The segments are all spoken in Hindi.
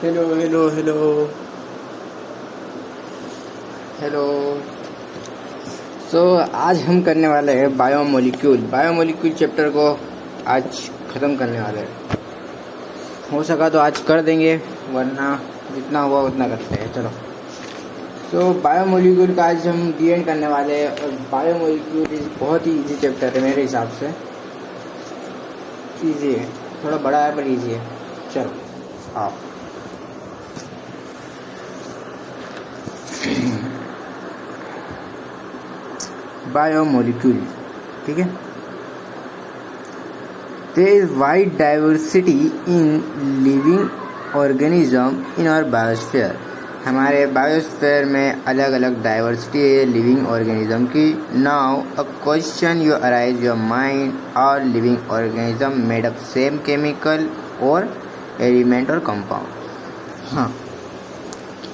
Hello hello hello hello. आज हम करने वाले हैं बायोमोलिक्यूल चैप्टर को आज ख़त्म करने वाले हैं। हो सका तो आज कर देंगे, वरना जितना हुआ उतना करते हैं। चलो बायोमोलिक्यूल का आज हम डीएन करने वाले हैं। और बायोमोलिक्यूल बहुत ही इजी चैप्टर है मेरे हिसाब से। इजी है, थोड़ा बड़ा है पर इजी है। चलो आओ। बायोमोलिक्यूल, ठीक है। There is wide diversity in living organism in our biosphere. हमारे बायोस्फीयर में अलग अलग डाइवर्सिटी है लिविंग ऑर्गेनिज्म की। Now a question you arise your mind, are living organism made up same chemical और एलिमेंट और कंपाउंड। हाँ,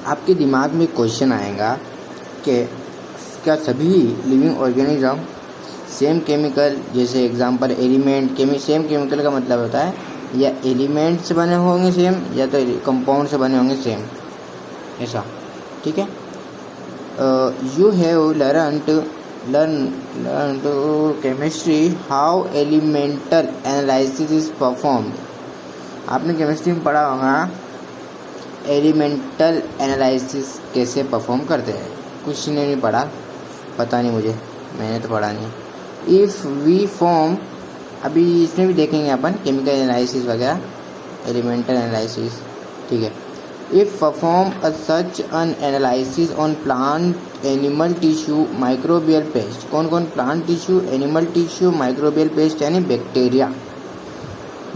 आपके दिमाग में क्वेश्चन आएगा कि क्या सभी लिविंग ऑर्गेनिज्म सेम केमिकल, जैसे एग्जांपल एलिमेंट, सेम केमिकल का मतलब होता है या एलिमेंट से बने होंगे सेम, या तो कंपाउंड से बने होंगे सेम, ऐसा, ठीक है। You have learn to chemistry how elemental analysis is performed. आपने केमिस्ट्री में पढ़ा होगा एलिमेंटल एनालिसिस कैसे परफॉर्म करते हैं। कुछ ने नहीं पढ़ा, पता नहीं मुझे, मैंने तो पढ़ा नहीं। इफ़ वी फॉर्म, अभी इसमें भी देखेंगे अपन केमिकल एनालिसिस वगैरह, एलिमेंटल एनालिसिस, ठीक है। If perform a such an analysis on plant, animal tissue, microbial paste. कौन कौन? Plant tissue, animal tissue, microbial paste यानी bacteria.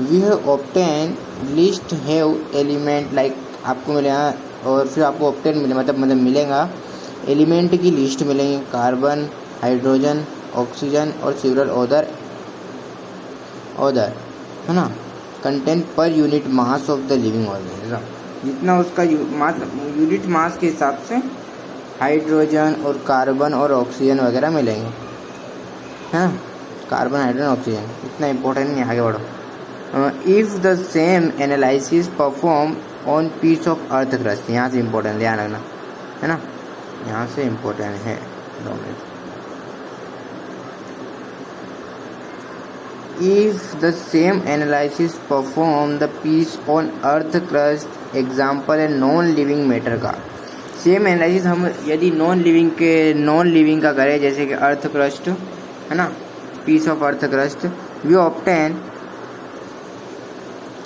We have obtain list have element like, आपको मिलेगा, और फिर आपको ऑब्टेन मिले मतलब मिलेगा एलिमेंट की लिस्ट मिलेंगे, कार्बन, हाइड्रोजन, ऑक्सीजन और सिवरल ओदर, है ना। Content per unit mass of the living organism, जितना उसका यूनिट मास के हिसाब से हाइड्रोजन और कार्बन और ऑक्सीजन वगैरह मिलेंगे, है ना। कार्बन, हाइड्रोजन, ऑक्सीजन, इतना इम्पोर्टेंट नहीं, आगे बढ़ो। If the same analysis perform on piece of earth crust, यहाँ से इम्पोर्टेंट ध्यान रखना, है ना, यहाँ से इम्पोर्टेंट है। If the same analysis perform the piece on earth crust, example है नॉन लिविंग मैटर का। सेम एनालिसिस हम यदि नॉन लिविंग का करें, जैसे कि अर्थ क्रस्ट, है ना, piece of earth crust, we obtain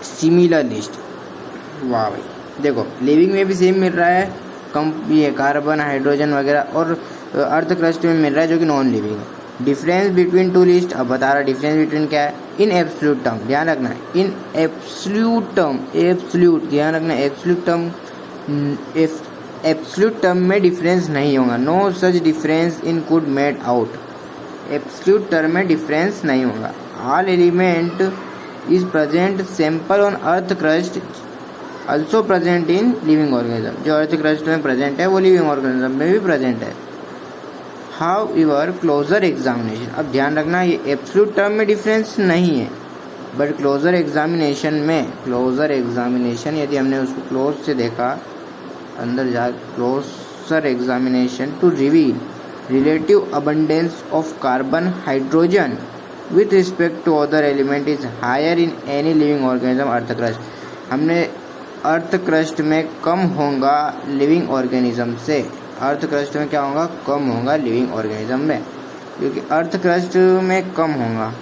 similar list. वाह भाई, देखो लिविंग में भी सेम मिल रहा है, ये कार्बन, हाइड्रोजन वगैरह, और अर्थ क्रस्ट में मिल रहा है जो कि नॉन लिविंग है। डिफरेंस बिटवीन टू लिस्ट, अब बता रहा डिफरेंस बिटवीन क्या है, इन एब्सोल्यूट टर्म, ध्यान रखना है, इन एब्सोल्यूट टर्म, ध्यान रखना, एब्सोल्यूट टर्म में डिफरेंस नहीं होगा। No such difference in could made out, absolute term में डिफरेंस नहीं होगा। All element is present sample on earth crust also present in living organism, जो अर्थ क्रस्ट में प्रेजेंट है वो लिविंग ऑर्गेनिज्म में भी प्रेजेंट है। हाउएवर क्लोजर एग्जामिनेशन, अब ध्यान रखना ये एब्सोल्यूट टर्म में डिफरेंस नहीं है, बट क्लोजर एग्जामिनेशन यदि हमने उसको क्लोज से देखा, अंदर जा, closer examination to reveal relative abundance of carbon, hydrogen with respect to other element is higher in any living organism earth crust. हमने अर्थ क्रस्ट में कम होगा लिविंग ऑर्गेनिज्म से, अर्थ क्रस्ट में क्या होगा, कम होगा लिविंग ऑर्गेनिज्म में, क्योंकि अर्थ क्रस्ट में कम होगा,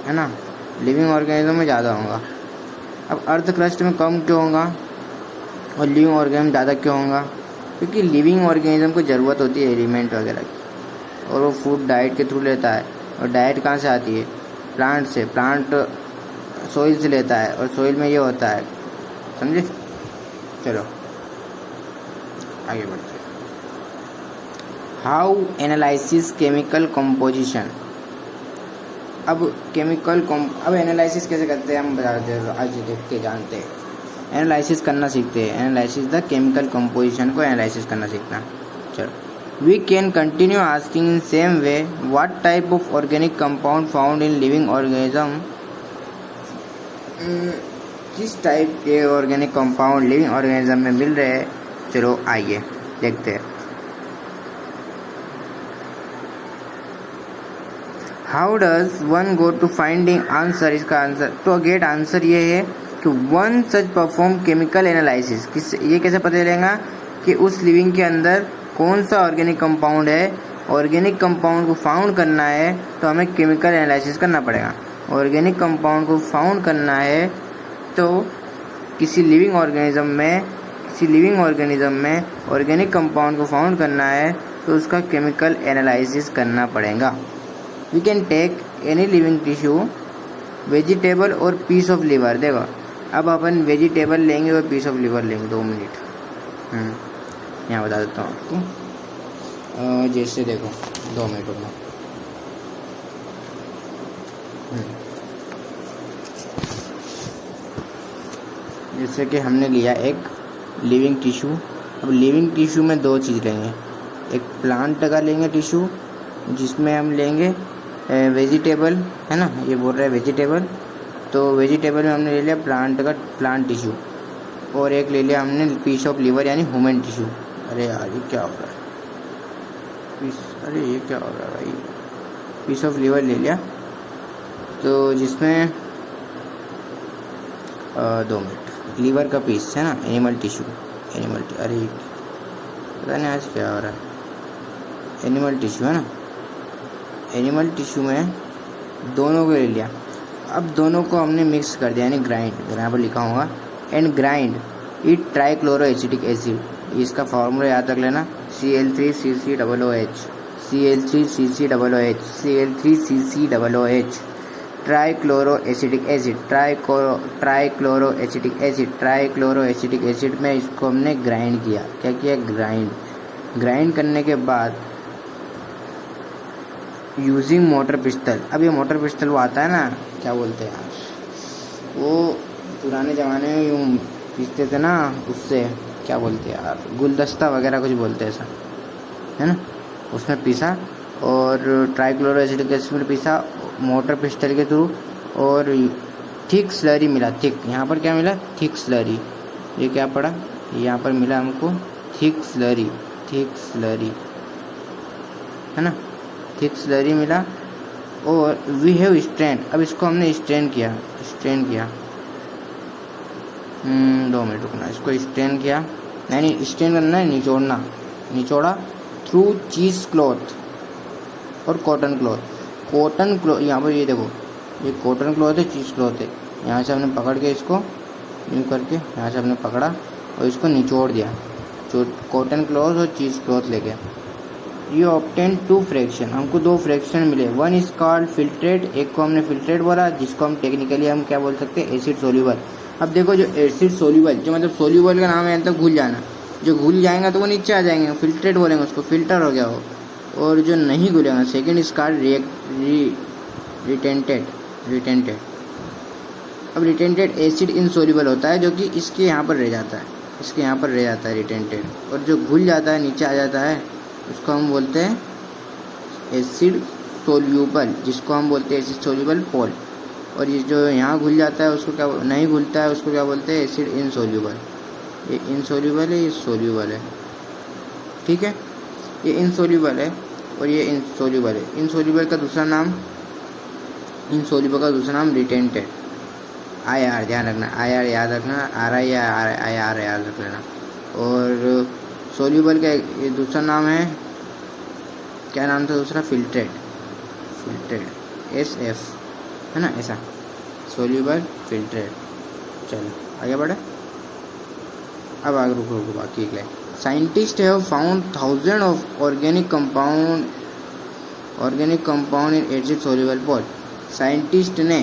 है ना, लिविंग ऑर्गेनिज्म में ज़्यादा होगा। अब अर्थ क्रस्ट में कम क्यों होगा और लिविंग ऑर्गेनिज्म ज़्यादा क्यों होगा? क्योंकि लिविंग ऑर्गेनिज्म को ज़रूरत होती है एलिमेंट वगैरह की, और वो फूड डाइट के थ्रू लेता है। और डाइट कहाँ से आती है? प्लांट से, प्लांट सोइल से लेता है, और सोइल में ये होता है, समझे। चलो आगे बढ़ते हैं। हाउ एनालिसिस केमिकल कंपोजिशन, अब एनालिसिस कैसे करते हैं हम बताते हैं, आज देखते जानते हैं, एनालिसिस करना सीखते हैं, एनालिसिस द केमिकल कंपोजिशन को एनालिसिस करना सीखना। चलो, we can continue asking in same way, what type of organic compound found in living organism किस टाइप के ऑर्गेनिक कंपाउंड लिविंग ऑर्गेनिज्म में मिल रहे हैं, चलो आइए देखते हैं। How does one go to finding answer, इसका आंसर तो गेट आंसर ये है कि one such perform chemical analysis. किस ये कैसे पता चलेगा कि उस लिविंग के अंदर कौन सा ऑर्गेनिक कंपाउंड है। ऑर्गेनिक कंपाउंड को फाउंड करना है तो हमें केमिकल एनालिसिस करना पड़ेगा। ऑर्गेनिक कंपाउंड को फाउंड करना है तो किसी लिविंग ऑर्गेनिज्म में ऑर्गेनिक कंपाउंड को फाउंड करना है तो उसका केमिकल एनालिसिस करना पड़ेगा। We can take any living tissue, vegetable और पीस ऑफ लिवर। देखो अब अपन वेजिटेबल लेंगे और पीस ऑफ लिवर लेंगे। 2 मिनट यहाँ बता देता हूँ आपको। जैसे देखो 2 मिनट में जैसे कि हमने लिया एक लिविंग टिश्यू। अब लिविंग टिश्यू में 2 चीज़ लेंगे, एक प्लांट का लेंगे टिश्यू जिसमें हम लेंगे वेजिटेबल, है ना, ये बोल रहा है वेजिटेबल, तो वेजिटेबल में हमने ले लिया प्लांट टिश्यू, और एक ले लिया हमने पीस ऑफ लिवर यानी ह्यूमन टिश्यू। अरे यार ये क्या हो रहा है, ये क्या हो रहा है भाई। पीस ऑफ लिवर ले लिया तो जिसमें 2 मिनट लीवर का पीस है ना, एनिमल टिश्यू अरे पता नहीं आज क्या हो रहा है। एनिमल टिश्यू है ना, एनिमल टिश्यू में दोनों को ले लिया। अब दोनों को हमने मिक्स कर दिया यानी ग्राइंड, यहाँ पर लिखा होगा and grind it trichloroacetic acid. इसका फॉर्मूला याद रख लेना, Cl3CCOOH Cl3CCOOH ट्राइक्लोरोएसिटिक एसिड में इसको हमने ग्राइंड किया। क्या किया, ग्राइंड करने के बाद यूजिंग मोटर पिस्टल। अब ये मोटर पिस्टल वो आता है ना, क्या बोलते हैं यार, वो पुराने ज़माने में यूँ पीसते थे ना, उससे क्या बोलते हैं यार, गुलदस्ता वगैरह कुछ बोलते हैं ऐसा, है ना, उसमें पीसा और ट्राइक्लोरोएसिटिक एसिड में पीसा मोटर पिस्टल के थ्रू, और थिक स्लरी मिला। थिक, यहाँ पर क्या मिला, थिक स्लरी। ये क्या पड़ा, यहाँ पर मिला हमको थिक स्लरी है ना, थिक स्लरी मिला। और वी हैव स्ट्रेन। अब इसको हमने स्ट्रेन किया 2 मिनट रुकना, इसको स्ट्रेन किया, नहीं स्ट्रेन करना है, निचोड़ा थ्रू चीज़ क्लॉथ और कॉटन क्लॉथ। यहाँ पर ये देखो, ये कॉटन क्लॉथ है, चीज़ क्लॉथ है। यहाँ से हमने पकड़ के इसको यूँ करके यहाँ से हमने पकड़ा और इसको निचोड़ दिया, जो कॉटन क्लॉथ और चीज़ क्लॉथ लेके। ये ऑब्टेन 2 फ्रैक्शन, हमको 2 फ्रैक्शन मिले। वन इज कॉल्ड फिल्ट्रेट, एक को हमने फिल्ट्रेट बोला, जिसको हम टेक्निकली हम क्या बोल सकते हैं, एसिड सोल्यूबल। अब देखो जो एसिड सोल्यूबल, जो मतलब सोल्यूबल का नाम है मतलब घुल जाना, जो घुल जाएगा तो वो नीचे आ जाएंगे, फिल्ट्रेट बोलेंगे उसको, फिल्टर हो गया वो। और जो नहीं घुलेगा, सेकेंड इज कॉल्ड रिटेंटेड। अब रिटेंटेड एसिड इनसोल्यूबल होता है, जो कि इसके यहाँ पर रह जाता है, रिटेंटेड। और जो घुल जाता है, नीचे आ जाता है, उसको हम बोलते हैं एसिड सोल्यूबल, जिसको हम बोलते हैं एसिड सोल्यूबल पोल। और ये जो यहाँ घुल जाता है, उसको क्या नहीं घुलता है, उसको क्या बोलते हैं, एसिड इनसोल्यूबल। ये इनसोल्यूबल है, ये सोल्यूबल है, ठीक है। ये इनसोल्यूबल है और ये इनसोल्यूबल है। इनसोल्यूबल का दूसरा नाम रिटेंटेड। IR ध्यान रखना, IR याद रखना, RI या IR याद रख लेना। और सोल्यूबल का ये दूसरा नाम है, क्या नाम था दूसरा, फिल्ट्रेट SF, है ना, ऐसा सोल्यूबल फिल्ट्रेट। चलो आगे बढ़े, अब आगे रुको बाकी एक line. Scientist have found thousand of organic compound in acid soluble pool. Scientist ने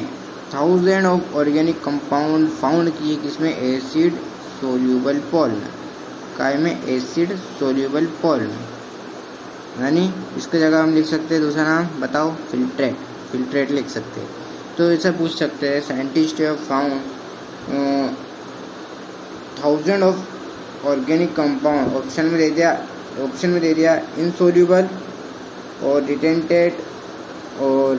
1000 ऑफ ऑर्गेनिक कंपाउंड फाउंड किए, किसमें, एसिड सोल्यूबल पोल में। काय में, एसिड सोल्यूबल पोल में। यानी इसके जगह हम लिख सकते हैं दूसरा नाम, बताओ, फिल्ट्रेट लिख सकते हैं। तो ऐसा पूछ सकते हैं, scientist have found 1000 of organic compound. Option में दे दिया इनसोल्यूबल और रिटेंटेड और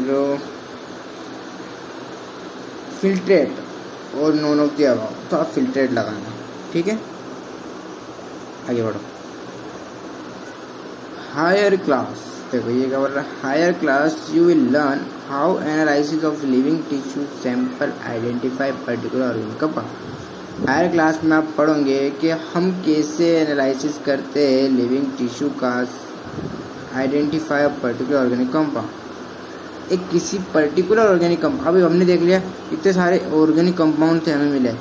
फिल्ट्रेट। और नॉन ऑफ द अबव, तो आप फिल्ट्रेट लगाना। ठीक है, आगे बढ़ो। हायर क्लास, देखो ये क्या बोल रहा है, higher class you will learn how analysis of living tissue sample identify particular organic compound. Higher class में आप पढ़ोगे कि हम कैसे एनालिसिस करते हैं लिविंग टिश्यू का आइडेंटिफाई पर्टिकुलर ऑर्गेनिक कंपाउंड। एक किसी पर्टिकुलर ऑर्गेनिक कंपाउंड, अभी हमने देख लिया इतने सारे ऑर्गेनिक कंपाउंड थे हमें मिले,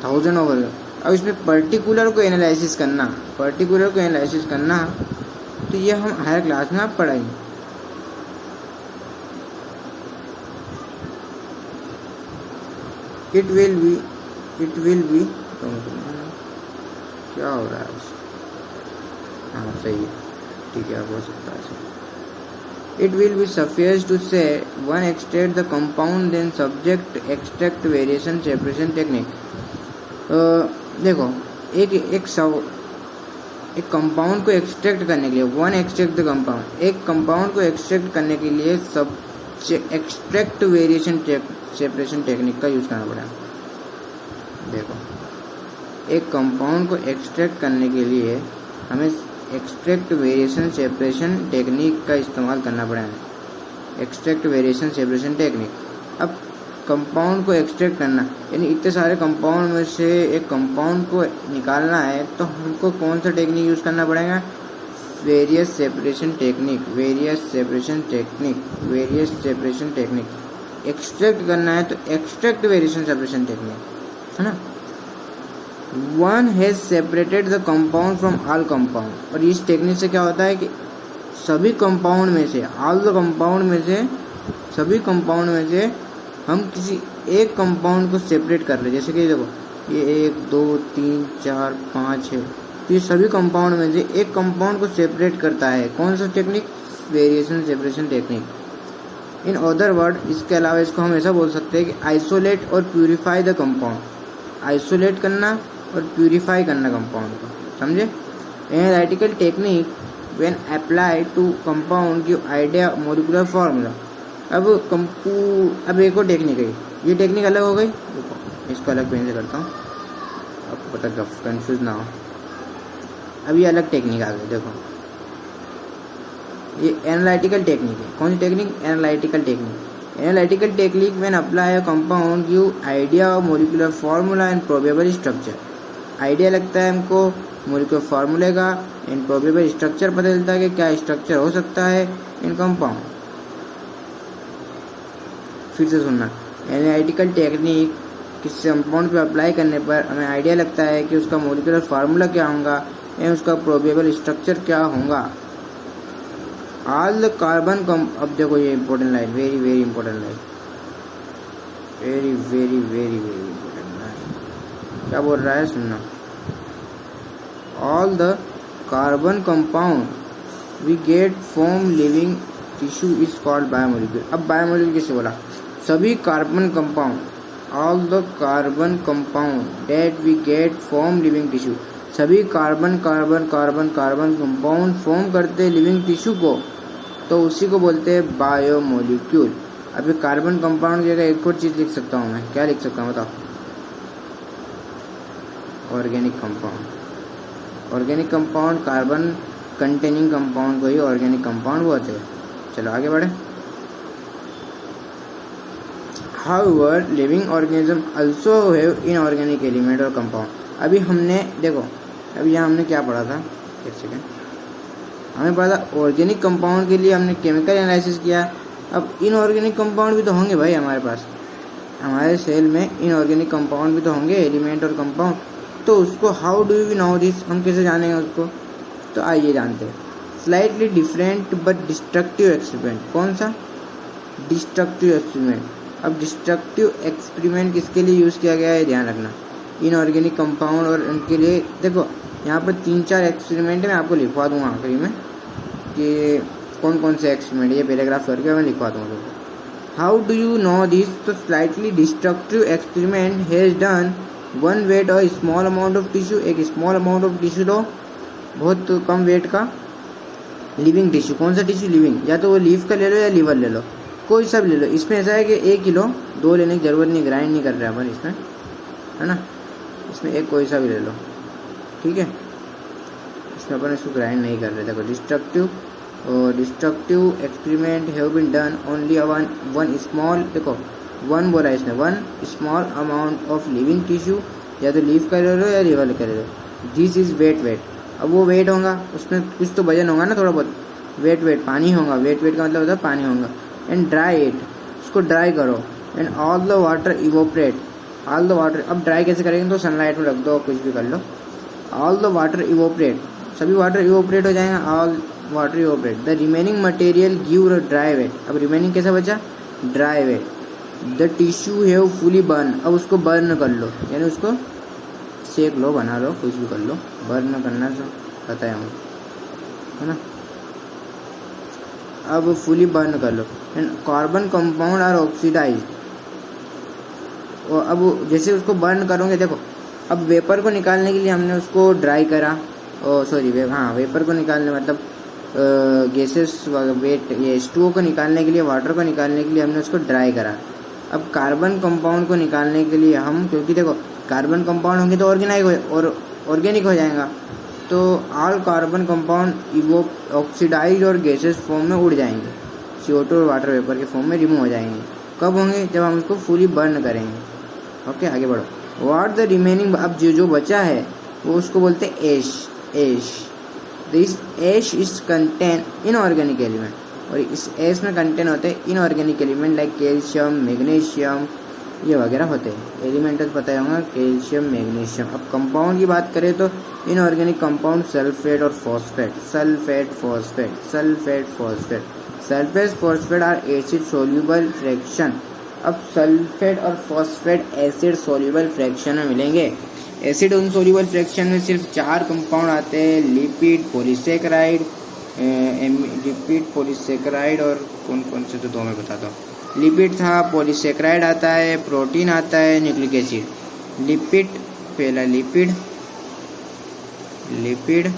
1000 ऑर्गेनिक, अब इसमें पर्टिकुलर को एनालिसिस करना, तो ये हम हायर क्लास में आप पढ़ाएंगे। इट विल बी क्या हो रहा है, हाँ सही है, ठीक है, आप हो सकता है। It will be suffice to say one extract the compound then subject extract variation separation technique। देखो एक कंपाउंड को एक्सट्रैक्ट करने के लिए, वन एक्सट्रैक्ट द कंपाउंड, एक कंपाउंड को एक्सट्रैक्ट करने के लिए सब एक्सट्रैक्ट वेरिएशन सेपरेशन टेक्निक का यूज करना पड़ेगा। देखो एक कंपाउंड को एक्सट्रैक्ट करने के लिए हमें एक्सट्रैक्ट वेरिएशन सेपरेशन टेक्निक का इस्तेमाल करना पड़ेगा। Extract variation separation technique. अब कंपाउंड को एक्सट्रैक्ट करना यानी इतने सारे कंपाउंड में से एक कंपाउंड को निकालना है, तो हमको कौन सा टेक्निक यूज़ करना पड़ेगा, वेरियस सेपरेशन टेक्निक। एक्सट्रैक्ट करना है तो एक्सट्रैक्ट वेरिएशन सेपरेशन टेक्निक, है ना। One has separated the compound from all compound, और इस टेक्निक से क्या होता है कि सभी कंपाउंड में से, ऑल द कंपाउंड में से, सभी कंपाउंड में से हम किसी एक कंपाउंड को सेपरेट कर रहे हैं। जैसे कि देखो ये 1 2 3 4 5 है, तो ये सभी कंपाउंड में से एक कंपाउंड को सेपरेट करता है। कौन सा technique, variation separation technique. In other word, इसके अलावा इसको हम ऐसा बोल सकते हैं कि आइसोलेट और प्यूरिफाई द कंपाउंड, आइसोलेट करना और प्यूरिफाई करना कंपाउंड को, समझे। Analytical technique when applied to compound give idea molecular formula. अब एक और टेक्निक है, ये टेक्निक अलग हो गई, देखो इसको अलग पेन से करता हूँ आपको पता कंफ्यूज ना हो। अब ये अलग टेक्निक आ गई, देखो ये एनालिटिकल टेक्निक है। कौन सी technique, analytical technique. Analytical technique when apply a compound give idea of molecular formula and probable structure. Idea लगता है हमको मॉलिक्यूलर फार्मूले का, एंड प्रोबेबल स्ट्रक्चर पता चलता है कि क्या स्ट्रक्चर हो सकता है इन कंपाउंड। फिर से सुनना, एनालिटिकल टेक्निक किसी कंपाउंड पे अप्लाई करने पर हमें आइडिया लगता है कि उसका मॉलिक्यूलर फार्मूला क्या होगा या उसका प्रोबेबल स्ट्रक्चर क्या होगा। ऑल द कार्बन अब देखो ये important line, very very important line, very important line. क्या बोल रहा है, सुनना। All the carbon compound we get from living tissue is called biomolecule. अब बायोमोलिक्यूल किसे बोला, सभी carbon compound, all the carbon compound that we get from living tissue, सभी कार्बन कंपाउंड फॉर्म करते लिविंग टिश्यू को, तो उसी को बोलते हैं बायोमोलिक्यूल। अभी कार्बन कंपाउंड की जगह एक और चीज लिख सकता हूँ मैं, क्या लिख सकता हूँ बताओ, organic compound. Organic compound carbon containing compound को ही ऑर्गेनिक कंपाउंड बोलते हैं। चलो आगे बढ़े। However, living organisms also have inorganic element और compound। अभी हमने देखो, अभी यहाँ हमने क्या पढ़ा था, एक सेकेंड, हमें पढ़ा था ऑर्गेनिक कंपाउंड के लिए हमने केमिकल एनालिसिस किया। अब इनऑर्गेनिक कंपाउंड भी तो होंगे भाई हमारे पास, हमारे सेल में इनऑर्गेनिक कंपाउंड भी तो होंगे, एलिमेंट और कंपाउंड। तो उसको how do we know this, हम कैसे जानेंगे उसको, तो आइए जानते हैं। Slightly different but destructive experiment. कौन सा, डिस्ट्रक्टिव एक्सपेरिमेंट। अब डिस्ट्रक्टिव एक्सपेरिमेंट किसके लिए यूज़ किया गया है, ध्यान रखना, इनऑर्गेनिक कंपाउंड और उनके लिए। देखो यहाँ पर 3-4 एक्सपेरिमेंट मैं आपको लिखवा दूँगा आखिरी में कि कौन कौन से एक्सपेरिमेंट, ये पैराग्राफ करके मैं लिखवा दूँगा। How do you know this, तो slightly destructive experiment has done one weight और स्मॉल अमाउंट ऑफ टिश्यू, एक स्मॉल अमाउंट ऑफ टिश्यू लो, बहुत कम वेट का लिविंग टिश्यू। कौन सा टिश्यू, लिविंग, या तो वो लीफ का ले लो या लीवर ले लो, कोई सब ले लो। इसमें ऐसा है कि 1 किलो 2 लेने की जरूरत नहीं, ग्राइंड नहीं कर रहे अपन इसमें, है ना। इसमें एक कोई सा भी ले लो, ठीक है। इसमें अपन इसको ग्राइंड नहीं कर रहे। देखो destructive experiment have been done only one small, देखो वन बोला है इसने, one small amount of living tissue, या तो लीव कर रहे हो या रिवल कर रहे हो। This is wet. अब वो वेट होगा, उसमें कुछ तो वजन होगा ना, थोड़ा बहुत वेट पानी होगा। वेट का मतलब होता है पानी होगा। एंड ड्राई इट, उसको ड्राई करो। And all the water evaporate, all the water. अब ड्राई कैसे करेंगे, तो सनलाइट में रख दो, कुछ भी कर लो। ऑल द वाटर इवोपरेट, सभी वाटर इवोपरेट हो जाएगा। All water evaporate. The remaining material give dry weight. अब रिमेनिंग कैसा बचा, dry weight. The tissue have fully burn, अब उसको बर्न कर लो, यानी उसको सेक लो, बना लो, कुछ भी कर लो। बर्न करना तो पता है, है ना। अब फुली बर्न कर लो। And carbon compound are oxidise. और अब जैसे उसको बर्न करोगे, देखो अब वेपर को निकालने के लिए हमने उसको ड्राई करा, वेपर को निकालने मतलब गैसेस वेट, ये H2O को निकालने के लिए, वाटर को निकालने के लिए हमने उसको ड्राई करा। अब कार्बन कंपाउंड को निकालने के लिए हम, क्योंकि देखो कार्बन कंपाउंड होंगे तो ऑर्गेनिक हो जाएगा, तो ऑल कार्बन कंपाउंड ऑक्सीडाइज और गैसेस फॉर्म में उड़ जाएंगे, CO2 और वाटर वेपर के फॉर्म में रिमूव हो जाएंगे। कब होंगे, जब हम उसको फुली बर्न करेंगे। ओके, आगे बढ़ो। व्हाट द रिमेनिंग, अब जो बचा है वो उसको बोलते हैं ash. This ash is contain inorganic element, और इस एश में कंटेन होते हैं inorganic element like calcium, magnesium, ये वगैरह होते हैं। एलिमेंट्स पता होगा, कैल्शियम, मैग्नीशियम। अब कंपाउंड की बात करें तो इनऑर्गेनिक कंपाउंड सल्फेट और phosphate, sulphate phosphate are acid soluble fraction. अब सल्फेट और फॉस्फेट एसिड सोल्यूबल फ्रैक्शन में मिलेंगे। एसिड इनसोल्यूबल फ्रैक्शन में सिर्फ 4 कंपाउंड आते हैं, लिपिड, पॉलीसेकेराइड और कौन से, तो 2 मैं बताता हूँ। लिपिड था, पॉलीसेकेराइड आता है, प्रोटीन आता है, न्यूक्लिक एसिड। लिपिड, पहला लिपिड,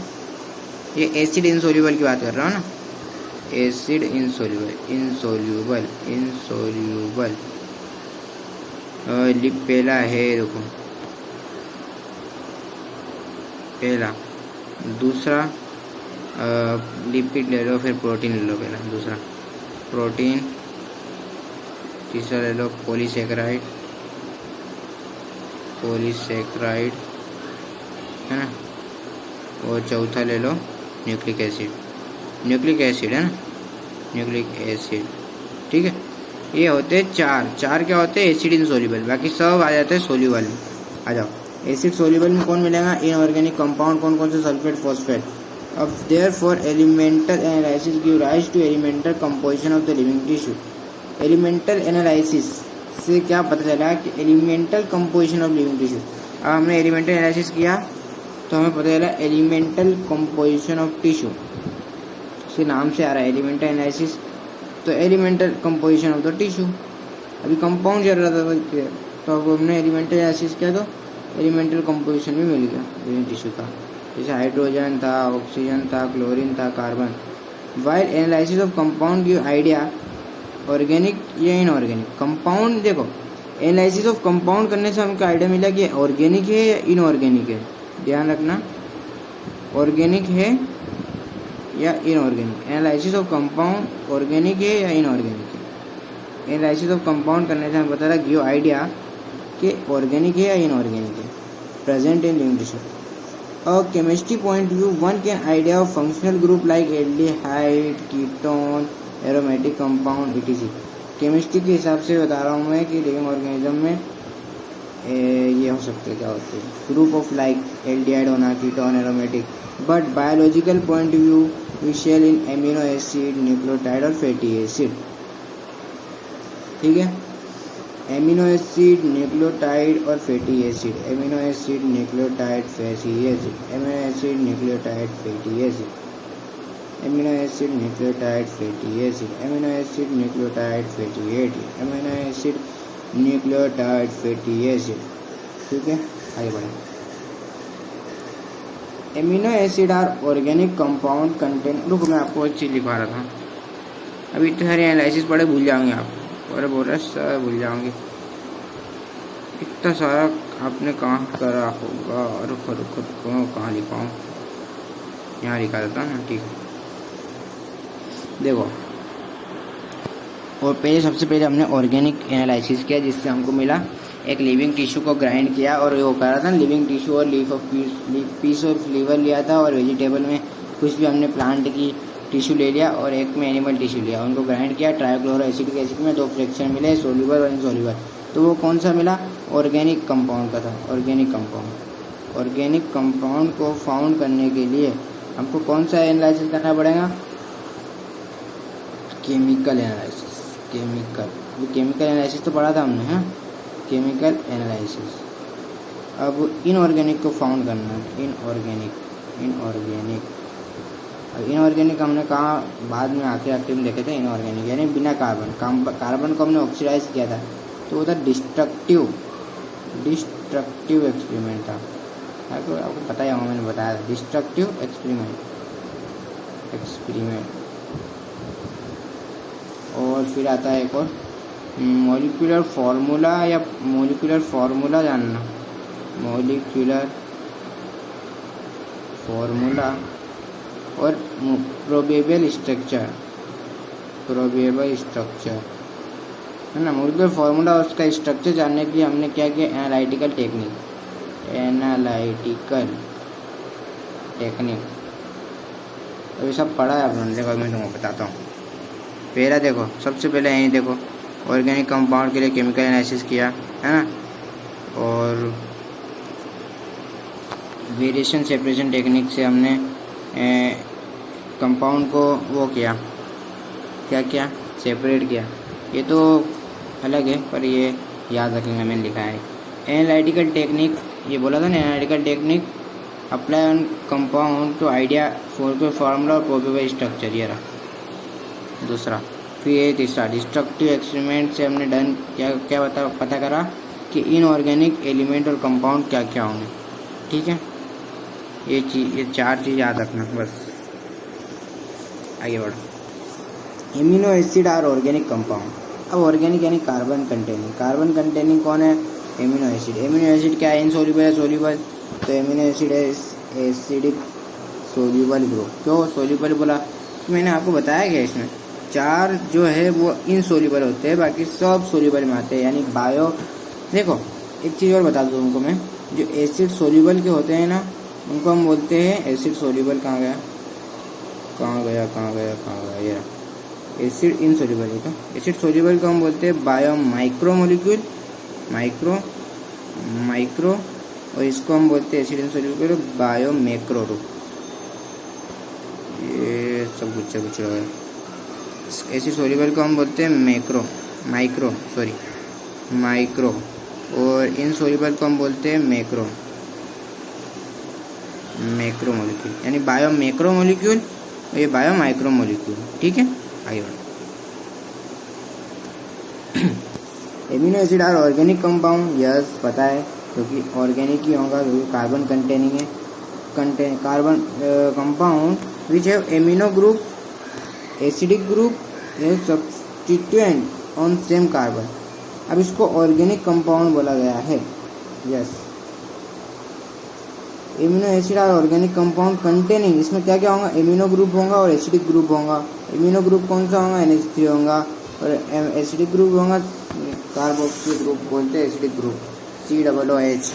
ये एसिड इनसोल्यूबल की बात कर रहा हूँ ना, एसिड इनसोल्यूबल। पहला है, देखो पहला, दूसरा लिपिड ले लो, फिर प्रोटीन ले लो, पहला दूसरा प्रोटीन, तीसरा ले लो पॉलीसेकेराइड है ना, और चौथा ले लो न्यूक्लिक एसिड है ना, न्यूक्लिक एसिड, ठीक है। ये होते हैं 4 क्या होते हैं, एसिड इनसोल्यूबल। बाकी सब आ जाते हैं सोल्यूबल में। आ जाओ, एसिड सोल्यूबल में कौन मिलेगा, इनऑर्गेनिक कंपाउंड कौन से, सल्फेट, फॉस्फेट। अब therefore elemental analysis give rise to elemental composition of the living tissue. Elemental analysis से क्या पता चला कि elemental composition of living tissue. अब हमने एलिमेंटल एनालिसिस किया तो हमें पता चला एलिमेंटल कंपोजिशन ऑफ टिश्यू, उसके नाम से आ रहा है एलिमेंटल एनालिसिस, तो elemental composition of the tissue. अभी कंपाउंड चल रहा था तो अब हमने एलिमेंटल एनालिसिस किया तो एलिमेंटल कंपोजिशन भी मिल गया लिविंग टिश्यू का। जैसे हाइड्रोजन था, ऑक्सीजन था, क्लोरीन था, carbon. While analysis of compound give idea organic या इनऑर्गेनिक। कंपाउंड देखो, एनालिसिस ऑफ कंपाउंड करने से हमको आइडिया मिला कि ऑर्गेनिक है या इनऑर्गेनिक है। ध्यान रखना, ऑर्गेनिक है या inorganic. Analysis of compound organic है या इनऑर्गेनिक है। एनालिसिस ऑफ कंपाउंड करने से हमें पता लगा गिव आइडिया कि ऑर्गेनिक है या इनऑर्गेनिक है present in living tissue. A chemistry point of view, one can idea of functional group like aldehyde, ketone, aromatic compound, etc. Chemistry के हिसाब से बता रहा हूँ मैं कि लिविंग ऑर्गेनिज्म में ये हो सकते हैं, क्या होते हैं, ग्रुप ऑफ लाइक एल्डिहाइड होना, ketone, aromatic. But biological point of view we shall in amino acid, nucleotide और फैटी एसिड। ठीक है, एमिनो एसिड, न्यूक्लियोटाइड और fatty acid. Amino acid, nucleotide, fatty acid. Amino acid, nucleotide, fatty acid. Amino acid, nucleotide, fatty acid. Amino acid, nucleotide, fatty acid. Amino acid, nucleotide, fatty acid. ठीक है, आगे बढ़ें। Amino acid are organic compound contain, रुको मैं आपको एक चीज़ लिखवा रहा था, अभी इतने सारे एनालिसिस पढ़े भूल जाओगे आप, और बोल रहे सर भूल जाओगे, इतना सारा आपने कहाँ करा होगा? रुको रुको रुको, कहाँ लिखा हूँ? यहाँ लिखा था ना, ठीक है। देखो, और पहले सबसे पहले हमने ऑर्गेनिक एनालिसिस किया, जिससे हमको मिला एक लिविंग टिश्यू को ग्राइंड किया, और वो करा था लिविंग टिश्यू और पीस ऑफ लीवर लिया था, और वेजिटेबल में कुछ भी हमने प्लांट की टिश्यू ले लिया, और एक में एनिमल टिश्यू लिया, उनको ग्राइंड किया। ट्राइक्लोरो एसिडिक एसिड में 2 फ्रैक्शन मिले, सोल्यूबल और इनसोल्यूबल। तो वो कौन सा मिला? ऑर्गेनिक कंपाउंड का था, ऑर्गेनिक कंपाउंड। ऑर्गेनिक कंपाउंड को फाउंड करने के लिए हमको कौन सा एनालिसिस करना पड़ेगा? Chemical analysis. केमिकल एनालिसिस तो पढ़ा था हमने, हाँ, केमिकल एनालिसिस। अब इनऑर्गेनिक को फाउंड करना है, इनऑर्गेनिक। इनऑर्गेनिक हमने कहा बाद में आखिर में देखे थे, इनऑर्गेनिक यानी बिना कार्बन को हमने ऑक्सीडाइज किया था, तो वो था डिस्ट्रक्टिव एक्सपेरिमेंट था। आपको पता ही होगा, मैंने बताया था, डिस्ट्रक्टिव एक्सपेरिमेंट। और फिर आता है एक और मॉलिक्यूलर फार्मूला, या मॉलिक्यूलर फार्मूला जानना, मॉलिक्यूलर फार्मूला और प्रोबेबल स्ट्रक्चर है ना। मॉलिक्यूलर फार्मूला और उसका स्ट्रक्चर जानने के लिए हमने क्या किया? Analytical technique. अभी सब पढ़ा है आपने, देखो मैं तुमको बताता हूँ। पहला देखो, सबसे पहले यहीं देखो, ऑर्गेनिक कंपाउंड के लिए केमिकल एनालिसिस किया है ना, और वेरिएशन सेपरेशन टेक्निक से हमने कंपाउंड को वो किया, क्या किया? सेपरेट किया। ये तो अलग है, पर ये याद रखेंगे, मैंने लिखा है। एनालिटिकल टेक्निक, ये बोला था ना, analytical technique apply on compound to idea for formula और प्रोबेबल स्ट्रक्चर, ये रहा दूसरा। फिर ये तीसरा, डिस्ट्रक्टिव एक्सपेरिमेंट से हमने क्या पता करा कि इनऑर्गेनिक एलिमेंट और कंपाउंड क्या क्या होंगे। ठीक है, ये 4 चीज़ याद रखना बस। आगे बढ़ो। Amino acid are organic compound. अब ऑर्गेनिक यानी कार्बन कंटेनिंग कौन है? एमिनो एसिड क्या है? इनसोल्यूबल है, सोल्यूबल? तो एमिनो एसिड है एसिडिक सोल्यूबल ग्रुप। क्यों सोल्यूबल बोला? तो मैंने आपको बताया गया, इसमें 4 जो है वो इनसोल्यूबल होते हैं, बाकी सब सोल्यूबल में आते हैं, यानी बायो। देखो एक चीज़ और बता दूँ तुमको मैं, जो एसिड सोल्यूबल के होते हैं ना, उनको हम बोलते हैं एसिड सोल्यूबल। कहाँ गया ये एसिड इनसोल्यूबल है। तो एसिड सोल्यूबल को हम बोलते हैं बायो माइक्रो मोलिक्यूल, माइक्रो, और इसको हम बोलते हैं एसिड इनसोल्यूबल बायो मैक्रो रूप। ये सब गुच्छा है। एसिड सोल्यूबल को हम बोलते हैं माइक्रो, और इनसोल्यूबल को हम बोलते हैं मैक्रो मोलिक्यूल, यानी बायो मैक्रो मोलिक्यूल और ये बायो माइक्रो मोलिक्यूल। ठीक है, आगे बढ़ो। Amino acid are organic compound, yes पता है, क्योंकि ऑर्गेनिक ही होगा, क्योंकि कार्बन कंटेनिंग है। Carbon compound which have amino group, acidic group, substituent on same carbon. अब इसको ऑर्गेनिक कंपाउंड बोला गया है, यस। एमिनो एसिड और ऑर्गेनिक कंपाउंड कंटेनिंग, इसमें क्या क्या होगा? एमिनो ग्रुप होगा और एसिडिक ग्रुप होगा। एमिनो ग्रुप कौन सा होगा? NH3 होगा, और एसिडिक ग्रुप होगा कार्बोक्सिल ग्रुप, बोलते हैं एसिडिक ग्रुप, COOH,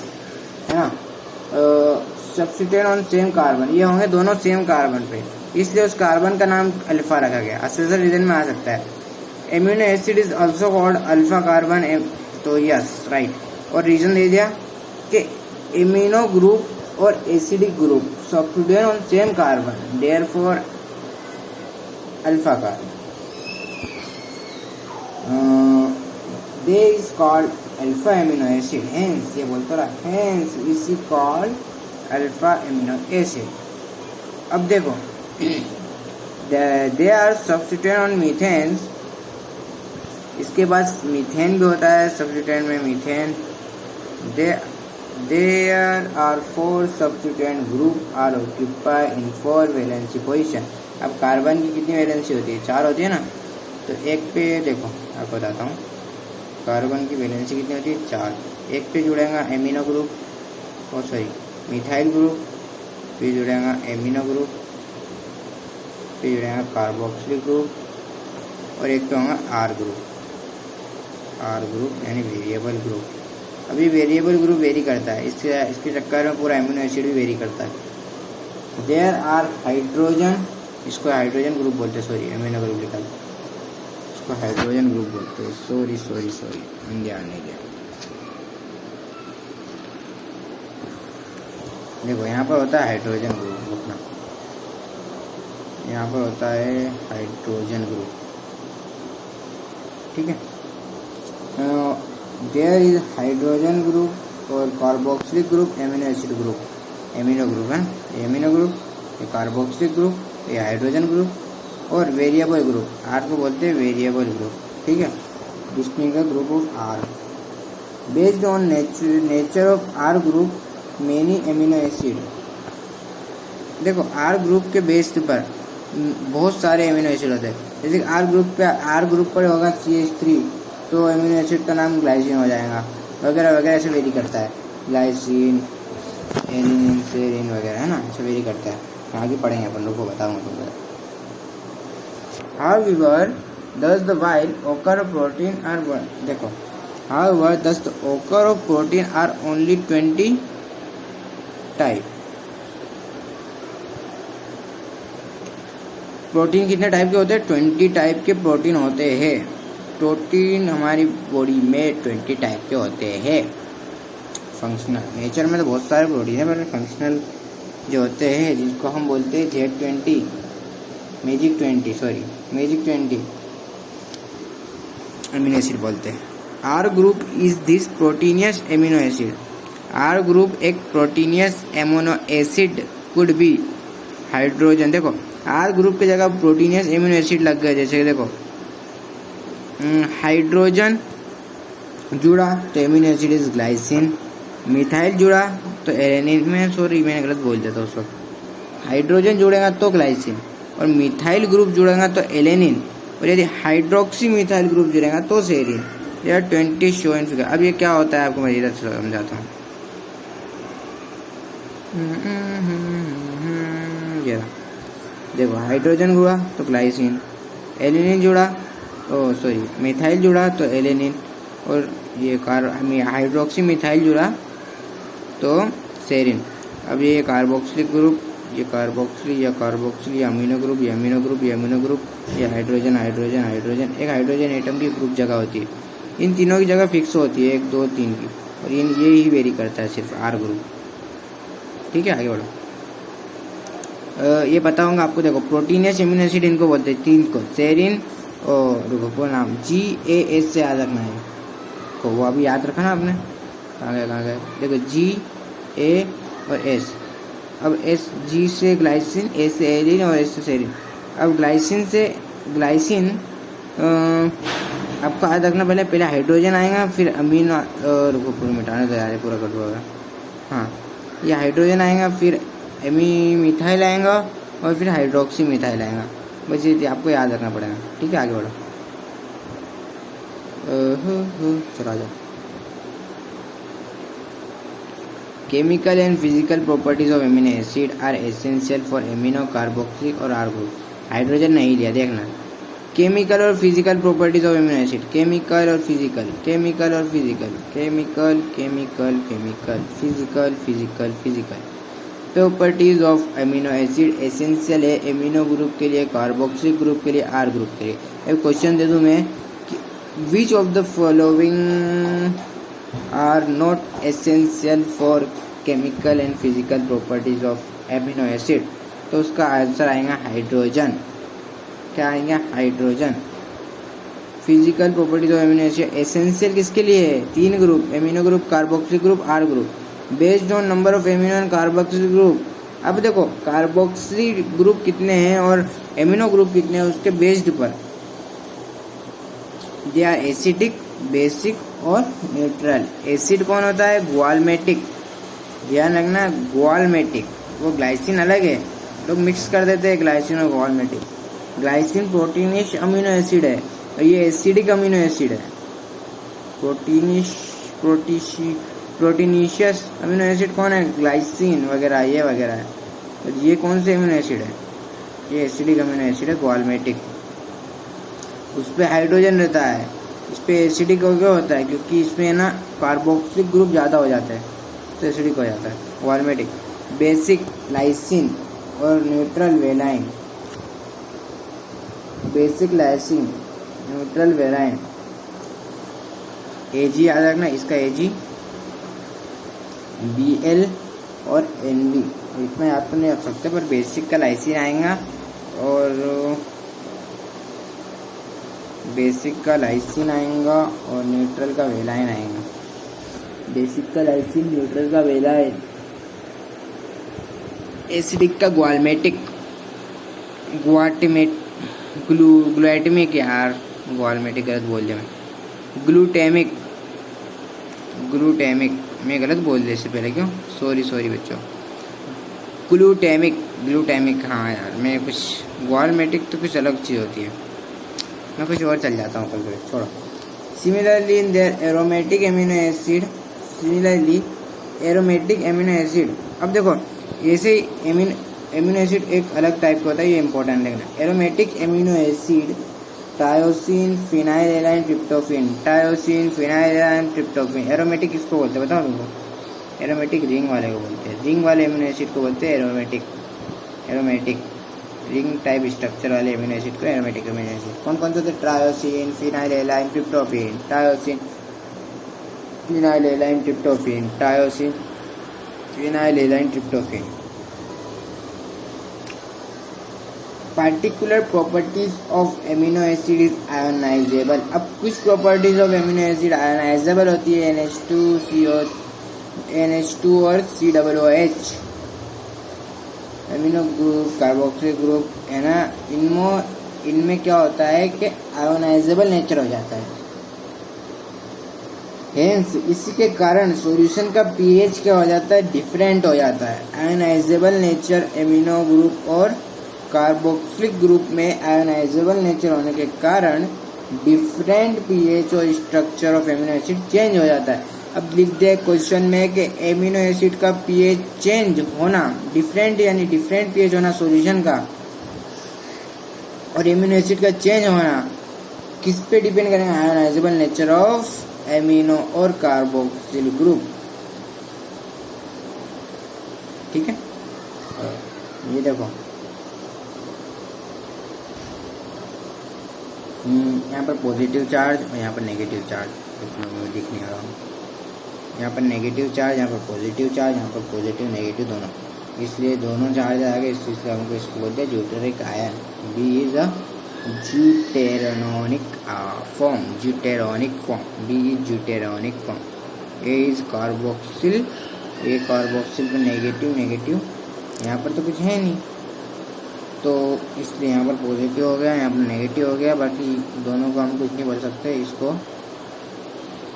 है ना। सब्स्टिट्यूएंट ऑन सेम कार्बन, ये होंगे दोनों सेम कार्बन पे, इसलिए उस कार्बन का नाम अल्फा रखा गया। असेसर रीजन में आ सकता है। Amino acid is also called alpha carbon, तो यस राइट। और रीजन दे दिया कि एमिनो ग्रुप और acidic group substituent on same carbon, therefore alpha carbon. They is called alpha amino acid, hence ये बोलता रहा, hence is called alpha amino acid. अब देखो, they are substituent on methane, इसके बाद मीथेन भी होता है सब्स्टिट्यूएंट में, methane. There are 4 substituent group are occupied in 4 valency position. अब कार्बन की कितनी वैलेंसी होती है? 4 होती है ना। तो एक पे देखो, आपको बताता हूँ, कार्बन की वैलेंसी कितनी होती है? 4। एक पे जुड़ेगा एमिनो ग्रुप और सॉरी मिथाइल ग्रुप, फिर जुड़ेगा एमिनो ग्रुप, फिर जुड़ेगा कार्बोक्सिलिक ग्रुप और एक पे होगा आर ग्रुप यानी वेरिएबल ग्रुप। अभी वेरिएबल ग्रुप वेरी करता है, इसके चक्कर में पूरा एमिनो एसिड भी वेरी करता है। देयर आर हाइड्रोजन, इसको हाइड्रोजन ग्रुप बोलते हैं, सॉरी एमिनो ग्रुप लिखा है, इसको हाइड्रोजन ग्रुप बोलते हैं, सॉरी ध्यान नहीं दिया। देखो यहाँ पर होता है हाइड्रोजन ग्रुप, रुकना, यहाँ पर होता है हाइड्रोजन ग्रुप, ठीक है। देयर इज हाइड्रोजन ग्रुप और carboxylic group, amino acid group, amino group है, एमिनो ग्रुप, ये कार्बोक्सिलिक ग्रुप, ये हाइड्रोजन ग्रुप और वेरिएबल ग्रुप, आर को बोलते हैं वेरिएबल ग्रुप, ठीक है। Distinct group of R based on nature of R group many amino acid. देखो आर ग्रुप के बेस पर बहुत सारे एमिनो एसिड होते हैं। जैसे आर ग्रुप पर होगा CH3 तो एमिनो एसिड का नाम ग्लाइसिन हो जाएगा, वगैरह वगैरह, ऐसे वेरी करता है, ग्लाइसिन, एलिनिन, सेरिन वगैरह, है ना, ऐसे वेरी करता है। आगे पढ़ेंगे अपन लोग को बताऊंगा तुमको। However, thus the while occur of protein are देखो, however thus the occur of protein are only 20 type. Protein कितने टाइप के होते हैं? 20 टाइप के प्रोटीन होते हैं। प्रोटीन हमारी बॉडी में 20 टाइप के होते हैं। फंक्शनल नेचर में तो बहुत सारे प्रोटीन है, पर फंक्शनल जो होते हैं जिसको हम बोलते हैं Z20 मैजिक 20 अमीनो एसिड बोलते हैं। R group is this proteinous amino acid. R group एक proteinous amino acid could be hydrogen. देखो आर ग्रुप की जगह प्रोटीनियस एमिनो एसिड लग गए, जैसे देखो हाइड्रोजन जुड़ा तो amino acid is glycine, methyl जुड़ा तो एलेनिन में, सॉरी मैंने गलत बोल दिया था उस वक्त, हाइड्रोजन जुड़ेगा तो ग्लाइसिन और मिथाइल ग्रुप जुड़ेगा तो एलेनिन, और यदि हाइड्रोक्सी मिथाइल ग्रुप जुड़ेगा तो सेरिन। यह 20 शो इन फिगर। अब ये क्या होता है आपको मैं इधर समझाता हूँ। ये देखो हाइड्रोजन जुड़ा तो ग्लाइसिन, एलेनिन जुड़ा सॉरी मिथाइल जुड़ा तो एलेनिन, और ये हाइड्रोक्सी मिथाइल जुड़ा तो सेरिन। अब ये कार्बोक्सिलिक ग्रुप, ये कार्बोक्सिल अमीनो ग्रुप, ये अमीनो ग्रुप, ये अमीनो ग्रुप, ये हाइड्रोजन हाइड्रोजन हाइड्रोजन। एक हाइड्रोजन एटम की ग्रुप जगह होती है, इन तीनों की जगह फिक्स होती है 1 2 3 की, और ये ही वेरी करता है सिर्फ आर ग्रुप। ठीक है आगे बढ़ो। ये बताऊंगा आपको। देखो प्रोटीनियस एमिनो एसिड इनको बोलते हैं 3 को, सेरिन और रुको नाम GAS से याद रखना है को, वो अभी याद रखा ना आपने। कहाँ गए देखो GA और S। अब G से ग्लाइसिन, A से एलिन और S से सेरिन। अब ग्लाइसिन आपको याद रखना, पहले हाइड्रोजन आएगा, फिर अमीनो रुको पूरा मिटाने तो यार पूरा कट होगा। हाँ ये हाइड्रोजन आएगा, फिर मिथाइल आएगा और फिर हाइड्रोक्सी मिथाइल आएगा। बस ये आपको याद रखना पड़ेगा। ठीक है आगे बढ़ो। चलो आ जाओ। Chemical and physical properties of amino acid are essential for amino, carboxylic और आर ग्रुप। हाइड्रोजन नहीं लिया, देखना। केमिकल और physical properties of amino acid, chemical और physical, physical properties of amino acid essential है एमिनो ग्रुप के लिए, कार्बोक्सिलिक ग्रुप के लिए, आर ग्रुप के लिए। एक क्वेश्चन दे दूं मैं, which of the following are not essential for chemical and physical properties of amino acid, तो उसका आंसर आएगा हाइड्रोजन। क्या आएगा? Hydrogen. Physical properties of amino acid essential किसके लिए है? 3 group, amino group, carboxylic group, R group. Based on number of amino and carboxylic group. अब देखो कार्बोक्सिलिक ग्रुप कितने हैं और एमिनो ग्रुप कितने हैं, उसके बेस्ड पर दे आर एसिडिक, बेसिक और न्यूट्रल। एसिड कौन होता है? ग्वालमेटिक, ध्यान रखना, ग्वालमेटिक। वो ग्लाइसिन अलग है, लोग मिक्स कर देते हैं ग्लाइसिन और ग्वालमेटिक। ग्लाइसिन प्रोटीनियस अमीनो एसिड है और ये एसिडिक अमीनो एसिड है। प्रोटीनियस प्रोटीनिशियस अमीनो एसिड कौन है, ग्लाइसिन वगैरह ये वगैरह है। तो ये कौन से अमीनो एसिड है, ये एसिडिक अमीनो एसिड है ग्वालमेटिक। उस पर हाइड्रोजन रहता है, इस पर एसिडिक हो गया होता है क्योंकि इसमें ना कार्बोक्सिलिक ग्रुप ज़्यादा हो जाता है तो एसिडिक हो जाता है ग्वालमेटिक। बेसिक लाइसिन और neutral valine, basic lysine neutral valine, एजी याद रखना, इसका एजी BL और NB इतना याद तो नहीं रख सकते, पर बेसिक का लाइसिन आएगा और बेसिक का लाइसिन आएगा और न्यूट्रल का वेलाइन आएगा। बेसिक का लाइसिन, न्यूट्रल का वेलाइन, एसिडिक का ग्वालमेटिक, ग्लूटामिक यार, ग्वालमेटिक गलत बोल दिया मैं, ग्लूटामिक मैं गलत बोल दिया इससे पहले, क्यों, सॉरी बच्चों, ग्लूटामिक हाँ यार, मैं कुछ ग्वालमेटिक तो कुछ अलग चीज़ होती है, मैं कुछ और चल जाता हूँ कभी छोड़ो। Similarly in their aromatic amino acid, अब देखो ऐसे एमिनो एसिड एक अलग टाइप का होता है, ये इंपॉर्टेंट लिखना। Aromatic amino acid tyrosine, phenylalanine, tryptophan. Aromatic किसको बोलते हैं बताओ तुमको, एरोमेटिक रिंग वाले को बोलते हैं, रिंग वाले एमिनो एसिड को बोलते हैं एरोमेटिक रिंग टाइप स्ट्रक्चर वाले एमिनो एसिड को एरोमेटिक एमिनो एसिड। कौन कौन से होते हैं, tyrosine, phenylalanine, tryptophan, tyrosine, phenylalanine, tryptophan, tyrosine, phenylalanine, tryptophan. Particular properties of amino acid is ionisable. अब कुछ properties of amino acid ionisable होती है, NH2 और COOH amino group, carboxyl group है ना, इनमें क्या होता है कि आयोनाइजेबल नेचर हो जाता है। हेंस इसी के कारण सॉल्यूशन का pH क्या हो जाता है, डिफरेंट हो जाता है। आयोनाइजेबल नेचर एमिनो ग्रुप और कार्बोक्सिलिक ग्रुप में आयोनाइजेबल नेचर होने के कारण डिफरेंट pH और structure of amino acid change हो जाता है। अब लिख दे क्वेश्चन में कि एमिनो एसिड का pH चेंज होना, डिफरेंट यानी डिफरेंट pH होना सॉल्यूशन का, और एमिनो एसिड का चेंज होना किस पे डिपेंड करेगा, आयोनाइजेबल नेचर ऑफ एमिनो और कार्बोक्सिल ग्रुप। ठीक है, ये देखो यहाँ पर पॉजिटिव चार्ज और यहाँ पर नेगेटिव चार्ज, इसमें दिख नहीं आ रहा, यहाँ पर नेगेटिव चार्ज, यहाँ पर पॉजिटिव चार्ज, यहाँ पर पॉजिटिव नेगेटिव दोनों, इसलिए दोनों चार्ज आ गए, इसलिए हमको इसको बोलते हैं zwitterion. B is a zwitterionic form, B is zwitterionic form. A is carboxyl, पर नेगेटिव, यहाँ पर तो कुछ है नहीं तो इसलिए यहाँ पर पॉजिटिव हो गया, यहाँ पर नेगेटिव हो गया, बाकी दोनों को हम कुछ नहीं बोल सकते, इसको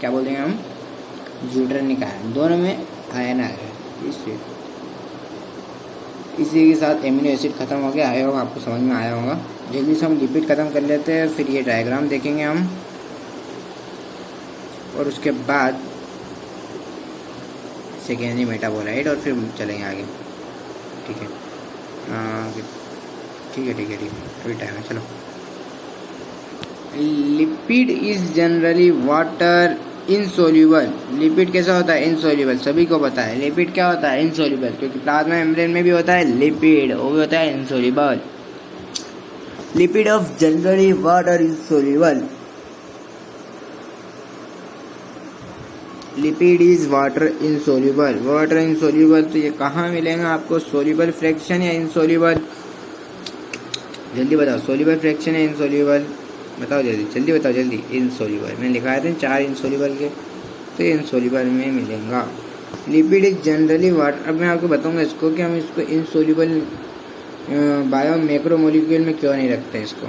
क्या बोल देंगे हम, ज्यूटेरोनिक आयन, दोनों में आयन आ गया। इसलिए इसी के साथ एमिनो एसिड खत्म हो गया, आया होगा, आपको समझ में आया होगा। जल्दी से हम लिपिड खत्म कर लेते हैं, फिर ये डायग्राम देखेंगे हम, और उसके बाद सेकेंडरी मेटाबोलाइट, और फिर चलेंगे आगे। ठीक है, ठीक है, अभी टाइम है, चलो। Lipid is generally water insoluble. Lipid कैसा होता है, इनसोल्यूबल, सभी को पता है लिपिड क्या होता है, इनसोल्यूबल, क्योंकि प्लाज्मा मेम्ब्रेन में भी होता है लिपिड, वो भी होता है insoluble. Lipid of generally water insoluble, lipid is water insoluble, तो ये कहाँ मिलेगा आपको, सोल्यूबल फ्रैक्शन या इनसोल्यूबल, जल्दी बताओ, सोल्यूबल फ्रैक्शन या इनसोल्यूबल, बताओ जल्दी बताओ जल्दी। इनसोल्यूबल मैंने लिखाए थे 4 इनसोल्यूबल के, तो इनसोल्यूबल में मिलेगा। लिपिड इज जनरली वाटर, अब मैं आपको बताऊंगा इसको कि हम इसको इनसोल्यूबल बायो मैक्रोमोलिक्यूल में क्यों नहीं रखते इसको,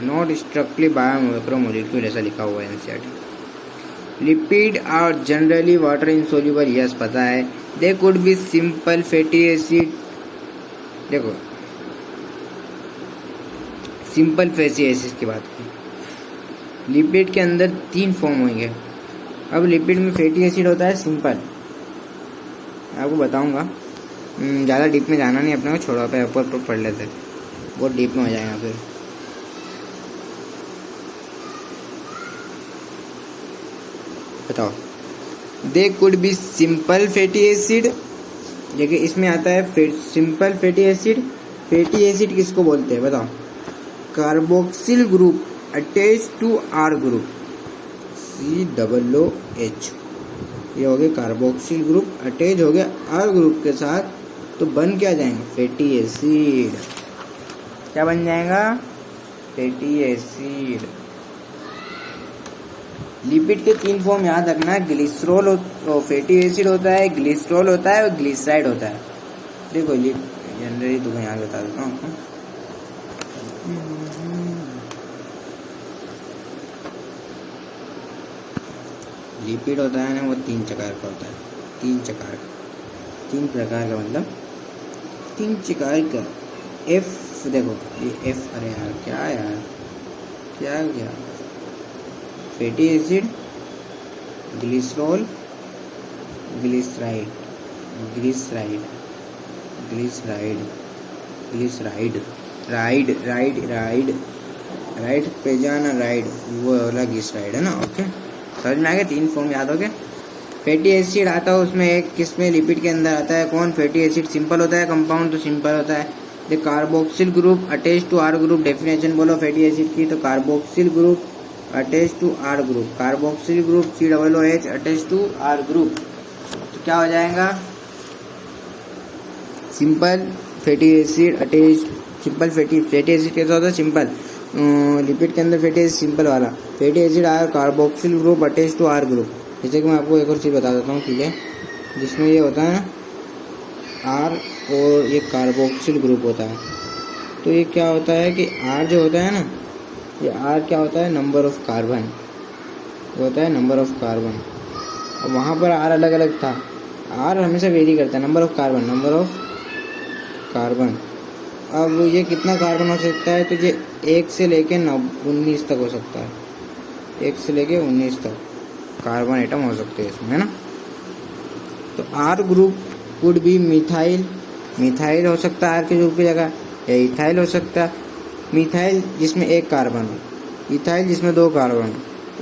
नॉट स्ट्रिक्टली बायो मैक्रोमोलिक्यूल ऐसा लिखा हुआ है NCERT. Lipid are generally water insoluble, yes पता है। They could be simple fatty acid, देखो सिंपल फैटी एसिड की बात की, लिपिड के अंदर 3 फॉर्म होंगे, अब लिपिड में फैटी एसिड होता है सिंपल, आपको बताऊंगा, ज़्यादा डीप में जाना नहीं अपने को, छोड़ो पे ऊपर पढ़ लेते, बहुत डीप में हो जाएगा फिर। बताओ, they could be simple fatty acid, देखिए इसमें आता है simple fatty acid. Fatty acid किसको बोलते हैं बताओ? Carboxyl group attach to R group, COOH, ये हो गया कार्बोक्सिल ग्रुप अटैच हो गया आर ग्रुप के साथ, तो बन क्या जाएंगे? Fatty acid. क्या बन जाएगा? Fatty acid. लिपिड के 3 फॉर्म याद रखना, ग्लिसरॉल फैटी एसिड होता है, ग्लिसरॉल होता है और ग्लिसराइड होता है। देखो जनरली तुम्हें याद बता देता हूँ आपको। लिपिड होता है ना, वो 3 प्रकार का होता है, 3 प्रकार का, 3 प्रकार का मतलब 3 प्रकार का। F देखो ये F, अरे यार क्या फैटी एसिड, ग्लिसरॉल, ग्लिसराइड पे जाना, राइड वो वाला ग्लिसराइड है ना। ओके, समझ में आ गया? 3 फॉर्म याद हो गए। फैटी एसिड आता है उसमें एक, किसमें? लिपिड के अंदर आता है। कौन? Fatty acid. सिंपल होता है, कंपाउंड तो सिंपल होता है। The carboxyl group attach to R group, definition बोलो फैटी एसिड की, तो carboxyl group attach to R group, carboxyl group COOH attach to R group, तो क्या हो जाएगा? Simple fatty acid attach, simple fatty acid कैसा होता है? सिंपल। लिपिड के अंदर फैटी एसिड सिंपल वाला, fatty acid are carboxyl group attach to R group. जैसे कि मैं आपको एक और चीज़ बता देता हूँ, ठीक है, जिसमें ये होता है आर और ये कार्बोक्सिल ग्रुप होता है, तो ये क्या होता है कि आर जो होता है ना, ये आर क्या होता है? नंबर ऑफ कार्बन, होता है नंबर ऑफ कार्बन। और वहाँ पर आर अलग अलग था, आर हमेशा वेरी करता है, नंबर ऑफ कार्बन। अब ये कितना कार्बन हो सकता है? तो ये 1 से लेके 19 तक हो सकता है, 1 से लेके 19 तक कार्बन एटम हो सकते हैं इसमें, है ना। तो R group could be methyl हो सकता है आर के ग्रुप की जगह, या इथाइल हो सकता है। मिथाइल जिसमें 1 कार्बन हो, इथाइल जिसमें 2 कार्बन हो,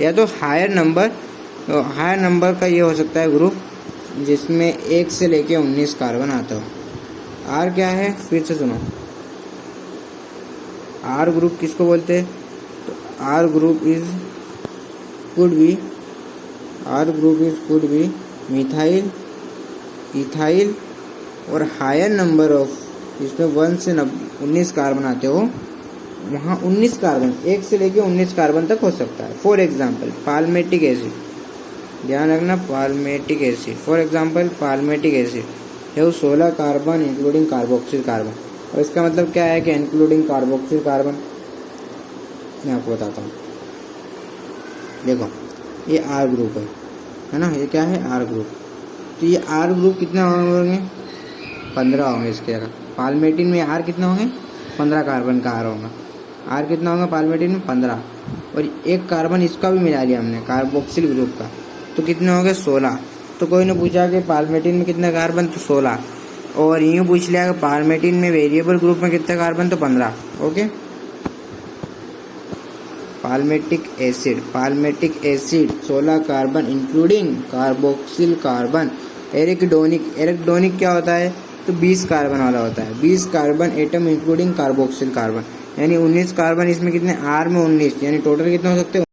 या तो हायर नंबर का ये हो सकता है ग्रुप जिसमें 1 से लेके 19 कार्बन आता हो। आर क्या है? फिर से सुनो, आर ग्रुप किसको बोलते हैं? तो R group is could be methyl, ethyl और हायर नंबर ऑफ, जिसमें 1 से 19 कार्बन आते हो, वहाँ 19 कार्बन, 1 से लेके 19 कार्बन तक हो सकता है। फॉर एग्जाम्पल पाल्मेटिक एसिड, ध्यान रखना, palmitic acid, for example palmitic acid है 16 कार्बन इंक्लूडिंग कार्बोक्सिल कार्बन। और इसका मतलब क्या है कि इंक्लूडिंग कार्बोक्सिल कार्बन? मैं आपको बताता हूँ। देखो ये आर ग्रुप है ना, ये क्या है? R group. तो ये आर ग्रुप कितने होंगे? 15 होंगे इसके जगह। पाल्मेटिन में आर कितना होंगे? 15 कार्बन का आर होगा। आर कितना होगा पाल्मेटिन में? 15। और 1 कार्बन इसका भी मिला लिया हमने, कार्बोक्सिल ग्रुप का, तो कितने हो गए? 16। तो कोई ने पूछा कि पाल्मेटिन में कितने कार्बन? तो 16। और यूँ पूछ लिया कि पाल्मेटिन में वेरिएबल ग्रुप में कितने कार्बन? तो 15। Okay. Palmitic acid 16 carbon including carboxyl carbon. Arachidonic क्या होता है? तो 20 कार्बन वाला होता है, 20 carbon atom including carboxyl carbon, यानी 19 कार्बन। इसमें कितने? आर में 19, यानी टोटल कितने हो सकते हैं?